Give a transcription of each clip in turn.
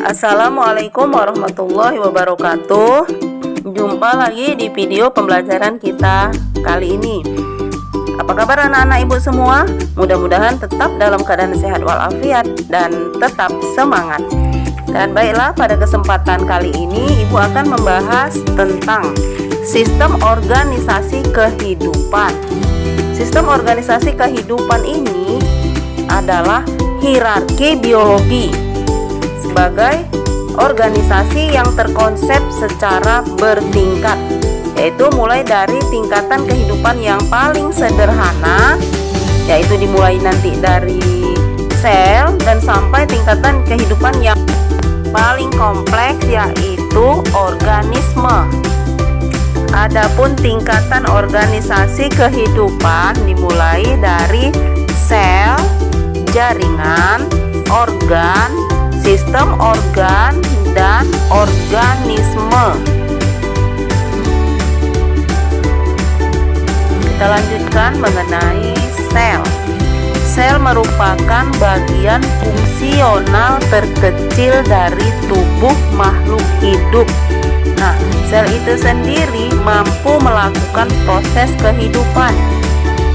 Assalamualaikum warahmatullahi wabarakatuh. Jumpa lagi di video pembelajaran kita kali ini. Apa kabar anak-anak ibu semua? Mudah-mudahan tetap dalam keadaan sehat walafiat dan tetap semangat. Dan baiklah, pada kesempatan kali ini ibu akan membahas tentang sistem organisasi kehidupan. Sistem organisasi kehidupan ini adalah hierarki biologi sebagai organisasi yang terkonsep secara bertingkat, yaitu mulai dari tingkatan kehidupan yang paling sederhana, yaitu dimulai nanti dari sel dan sampai tingkatan kehidupan yang paling kompleks, yaitu organisme. Adapun tingkatan organisasi kehidupan dimulai dari sel, jaringan, organ, sistem organ, dan organisme. Kita lanjutkan mengenai sel. Sel merupakan bagian fungsional terkecil dari tubuh makhluk hidup. Nah, sel itu sendiri mampu melakukan proses kehidupan.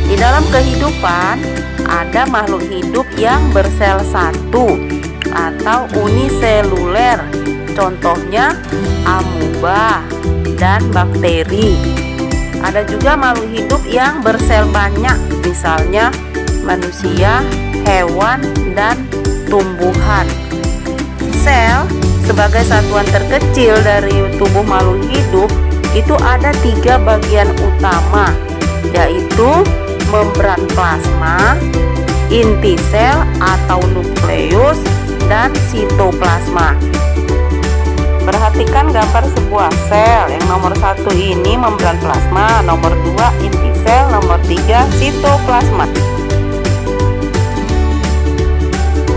Di dalam kehidupan ada makhluk hidup yang bersel satu atau uniseluler, contohnya amuba dan bakteri. Ada juga makhluk hidup yang bersel banyak, misalnya manusia, hewan, dan tumbuhan. Sel sebagai satuan terkecil dari tubuh makhluk hidup itu ada 3 bagian utama, yaitu membran plasma, inti sel atau nukleus, dan sitoplasma. Perhatikan gambar sebuah sel. Yang nomor 1 ini membran plasma, nomor 2 inti sel, nomor 3 sitoplasma.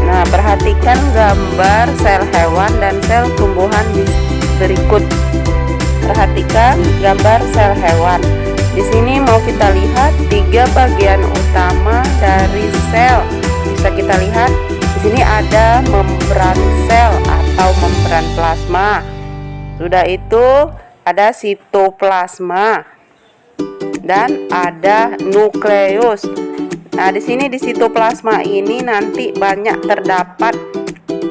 Nah, perhatikan gambar sel hewan dan sel tumbuhan berikut. Perhatikan gambar sel hewan. Di sini mau kita lihat 3 bagian utama dari sel. Bisa kita lihat di sini ada membran sel atau membran plasma. Sudah itu ada sitoplasma dan ada nukleus. Nah, di sini di sitoplasma ini nanti banyak terdapat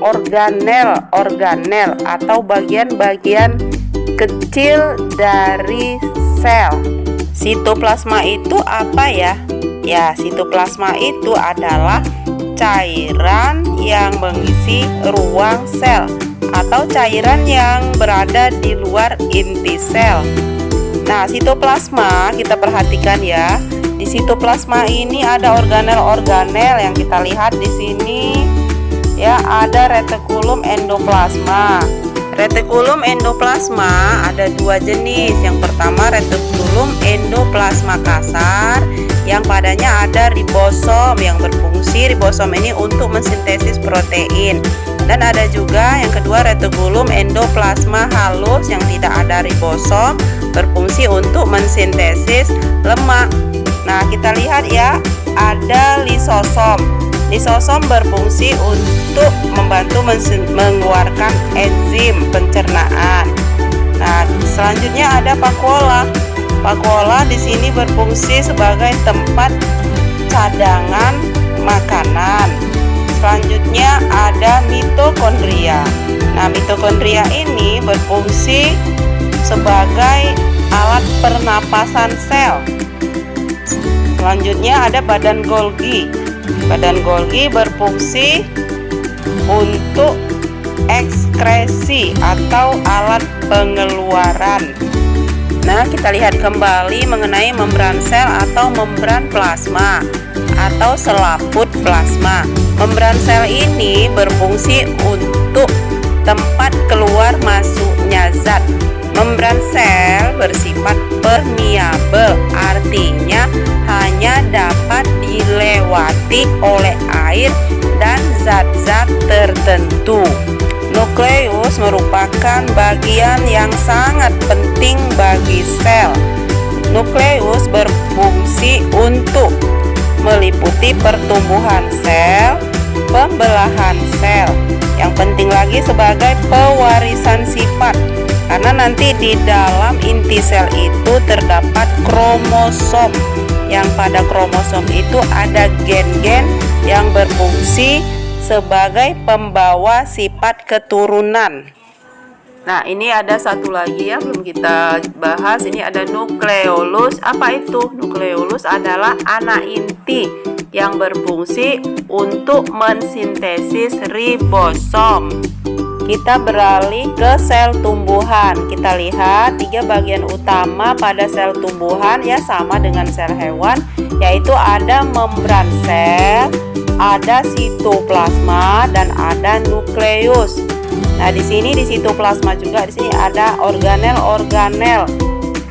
organel atau bagian-bagian kecil dari sel. Sitoplasma itu apa ya? Ya, sitoplasma itu adalah cairan yang mengisi ruang sel atau cairan yang berada di luar inti sel. Nah, sitoplasma kita perhatikan ya. Di sitoplasma ini ada organel-organel yang kita lihat di sini. Ya, ada retikulum endoplasma. Retikulum endoplasma ada 2 jenis. Yang pertama retikulum endoplasma kasar, yang padanya ada ribosom yang berfungsi. Ribosom ini untuk mensintesis protein. Dan ada juga yang kedua retikulum endoplasma halus yang tidak ada ribosom, berfungsi untuk mensintesis lemak. Nah, kita lihat ya, ada lisosom. Lisosom berfungsi untuk membantu mengeluarkan enzim pencernaan. Nah, selanjutnya ada vakuola. Vakuola di sini berfungsi sebagai tempat cadangan makanan. Selanjutnya ada mitokondria. Nah, mitokondria ini berfungsi sebagai alat pernapasan sel. Selanjutnya ada badan Golgi. Badan Golgi berfungsi untuk ekskresi atau alat pengeluaran. Nah, kita lihat kembali mengenai membran sel atau membran plasma atau selaput plasma. Membran sel ini berfungsi untuk tempat keluar masuknya zat. Membran sel bersifat permeabel, artinya hanya dapat dilewati oleh air dan zat-zat tertentu. Nukleus merupakan bagian yang sangat penting bagi sel. Nukleus berfungsi untuk meliputi pertumbuhan sel, pembelahan sel, Yang penting lagi sebagai pewarisan sifat, karena nanti di dalam inti sel itu terdapat kromosom, yang pada kromosom itu ada gen-gen yang berfungsi sebagai pembawa sifat keturunan. Nah, ini ada satu lagi ya, belum kita bahas. Ini ada nukleolus. Apa itu? Nukleolus adalah anak inti yang berfungsi untuk mensintesis ribosom. Kita beralih ke sel tumbuhan. Kita lihat 3 bagian utama pada sel tumbuhan ya, sama dengan sel hewan, yaitu ada membran sel, ada sitoplasma, dan ada nukleus. Nah, di sitoplasma juga, di sini ada organel-organel.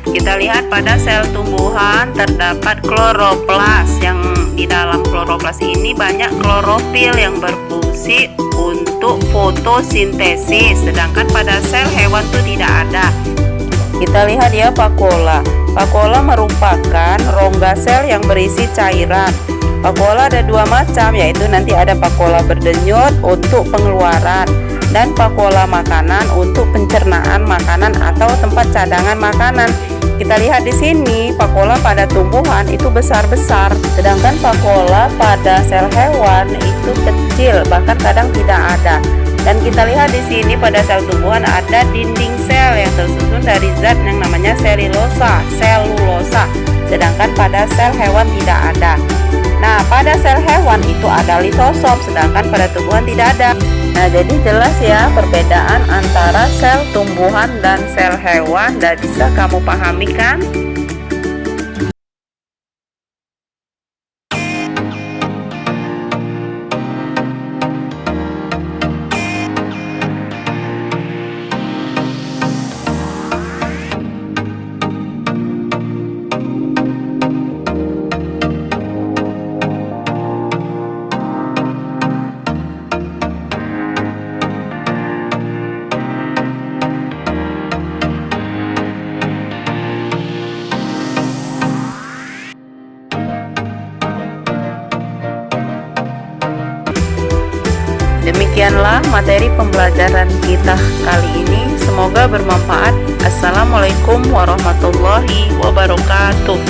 Kita lihat pada sel tumbuhan terdapat kloroplas. Yang di dalam kloroplas ini banyak klorofil yang berfungsi untuk fotosintesis, sedangkan pada sel hewan itu tidak ada. Kita lihat ya vakuola. Vakuola merupakan rongga sel yang berisi cairan. Vakuola ada 2 macam, yaitu nanti ada vakuola berdenyut untuk pengeluaran dan vakuola makanan untuk pencernaan makanan atau tempat cadangan makanan. Kita lihat di sini vakuola pada tumbuhan itu besar-besar, sedangkan vakuola pada sel hewan itu kecil, bahkan kadang tidak ada. Dan kita lihat di sini pada sel tumbuhan ada dinding sel yang tersusun dari zat yang namanya selulosa, sedangkan pada sel hewan tidak ada. Nah, pada sel hewan itu ada lisosom, sedangkan pada tumbuhan tidak ada. Nah, jadi jelas ya perbedaan antara sel tumbuhan dan sel hewan. Dan bisa kamu pahami kan? Demikianlah materi pembelajaran kita kali ini. Semoga bermanfaat. Assalamualaikum warahmatullahi wabarakatuh.